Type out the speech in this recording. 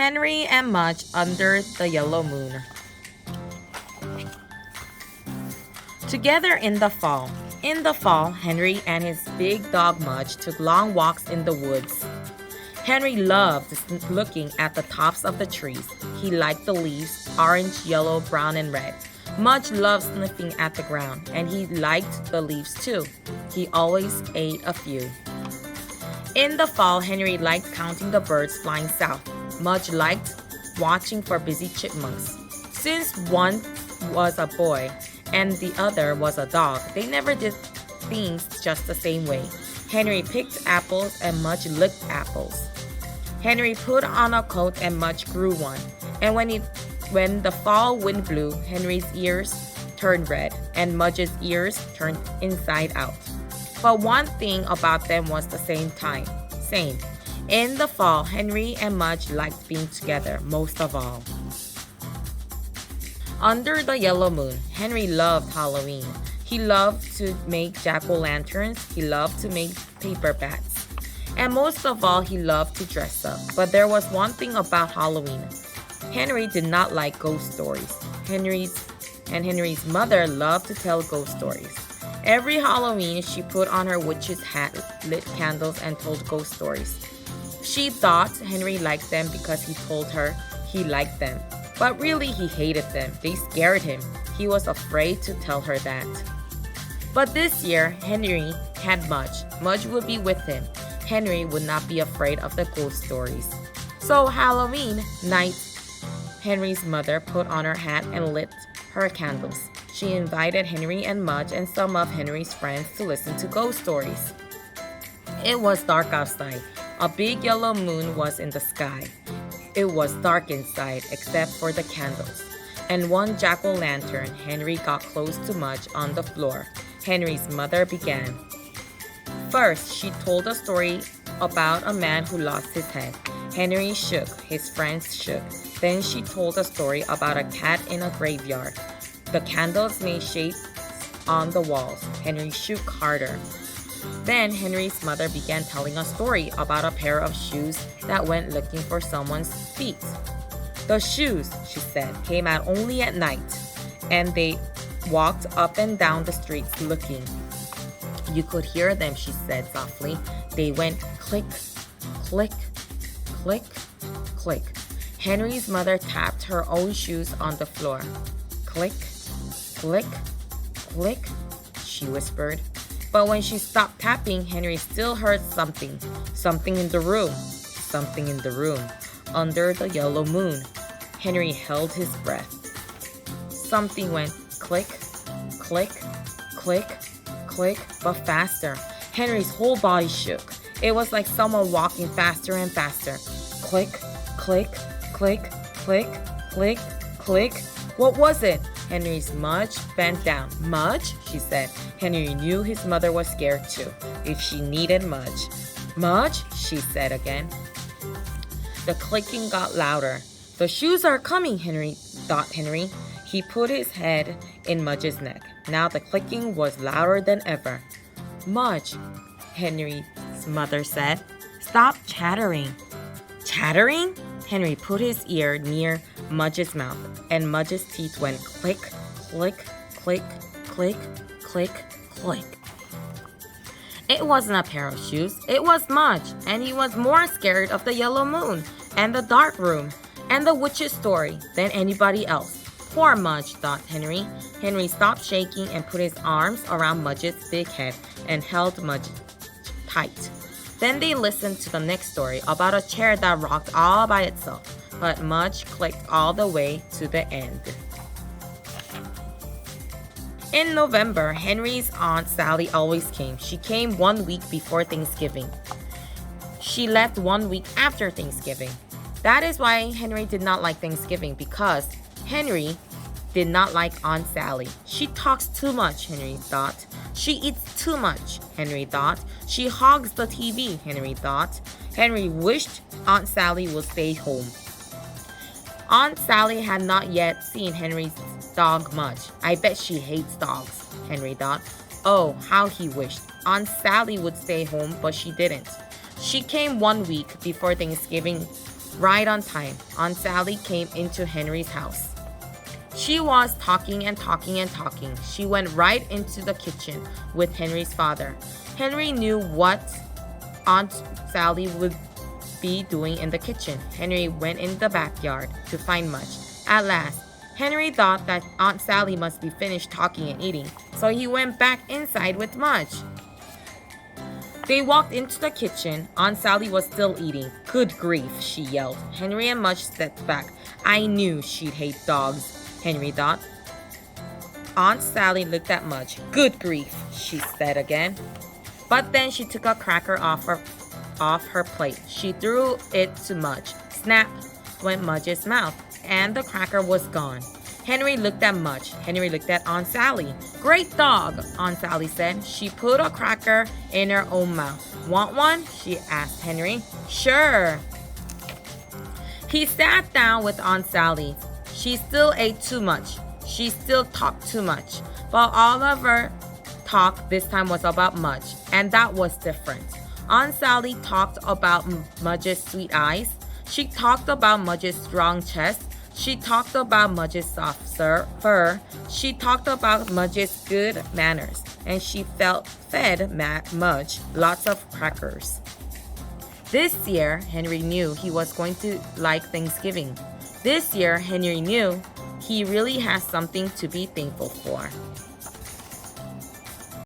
Henry and Mudge under the yellow moon. Together in the fall. In the fall, Henry and his big dog Mudge took long walks in the woods. Henry loved looking at the tops of the trees. He liked the leaves, orange, yellow, brown, and red. Mudge loved sniffing at the ground, and he liked the leaves too. He always ate a few. In the fall, Henry liked counting the birds flying south. Mudge liked watching for busy chipmunks. Since one was a boy and the other was a dog, they never did things just the same way. Henry picked apples and Mudge licked apples. Henry put on a coat and Mudge grew one. And when the fall wind blew, Henry's ears turned red and Mudge's ears turned inside out. But one thing about them was the same. In the fall, Henry and Mudge liked being together most of all. Under the yellow moon, Henry loved Halloween. He loved to make jack-o'-lanterns. He loved to make paper bats. And most of all, he loved to dress up. But there was one thing about Halloween. Henry did not like ghost stories. Henry's mother loved to tell ghost stories. Every Halloween, she put on her witch's hat, lit candles, and told ghost stories. She thought Henry liked them because he told her he liked them. But really, he hated them. They scared him. He was afraid to tell her that. But this year, Henry had Mudge. Mudge would be with him. Henry would not be afraid of the ghost stories. So Halloween night, Henry's mother put on her hat and lit her candles. She invited Henry and Mudge and some of Henry's friends to listen to ghost stories. It was dark outside. A big yellow moon was in the sky. It was dark inside except for the candles. And one jack-o'-lantern. Henry got close to Mudge on the floor. Henry's mother began. First, she told a story about a man who lost his head. Henry shook. His friends shook. Then she told a story about a cat in a graveyard. The candles made shapes on the walls. Henry shook harder. Then Henry's mother began telling a story about a pair of shoes that went looking for someone's feet. The shoes, she said, came out only at night, and they walked up and down the streets looking. You could hear them, she said softly. They went click, click, click, click. Henry's mother tapped her own shoes on the floor. Click, click, click, she whispered. But when she stopped tapping, Henry still heard something. Something in the room. Something in the room. Under the yellow moon. Henry held his breath. Something went click, click, click, click, but faster. Henry's whole body shook. It was like someone walking faster and faster. Click, click, click, click, click, click. What was it? Henry's Mudge bent down. Mudge? She said. Henry knew his mother was scared too, if she needed Mudge. Mudge? She said again. The clicking got louder. The shoes are coming, thought Henry. He put his head in Mudge's neck. Now the clicking was louder than ever. Mudge, Henry's mother said. Stop chattering. Chattering? Henry put his ear near Mudge's mouth, and Mudge's teeth went click, click, click, click, click, click. It wasn't a pair of shoes. It was Mudge, and he was more scared of the yellow moon, and the dark room, and the witch's story than anybody else. Poor Mudge, thought Henry. Henry stopped shaking and put his arms around Mudge's big head and held Mudge tight. Then they listened to the next story about a chair that rocked all by itself, but Mudge clicked all the way to the end. In November, Henry's Aunt Sally always came. She came 1 week before Thanksgiving. She left 1 week after Thanksgiving. That is why Henry did not like Thanksgiving, because Henry did not like Aunt Sally. She talks too much, Henry thought. She eats too much, Henry thought. She hogs the TV, Henry thought. Henry wished Aunt Sally would stay home. Aunt Sally had not yet seen Henry's dog Mudge. I bet she hates dogs, Henry thought. Oh, how he wished Aunt Sally would stay home, but she didn't. She came 1 week before Thanksgiving Right on time, Aunt Sally came into Henry's house. She was talking and talking and talking. She went right into the kitchen with Henry's father. Henry knew what Aunt Sally would be doing in the kitchen. Henry went in the backyard to find Mudge. At last, Henry thought that Aunt Sally must be finished talking and eating, so he went back inside with Mudge. They walked into the kitchen. Aunt Sally was still eating. Good grief, she yelled. Henry and Mudge stepped back. I knew she'd hate dogs, Henry thought. Aunt Sally looked at Mudge. Good grief, she said again. But then she took a cracker off her plate. She threw it to Mudge. Snap went Mudge's mouth, and the cracker was gone. Henry looked at Mudge. Henry looked at Aunt Sally. Great dog, Aunt Sally said. She put a cracker in her own mouth. Want one? She asked Henry. Sure. He sat down with Aunt Sally. She still ate too much. She still talked too much. But all of her talk this time was about Mudge, and that was different. Aunt Sally talked about Mudge's sweet eyes. She talked about Mudge's strong chest. She talked about Mudge's soft fur. She talked about Mudge's good manners. And she fed Mudge lots of crackers. This year, Henry knew he was going to like Thanksgiving. This year, Henry knew he really has something to be thankful for.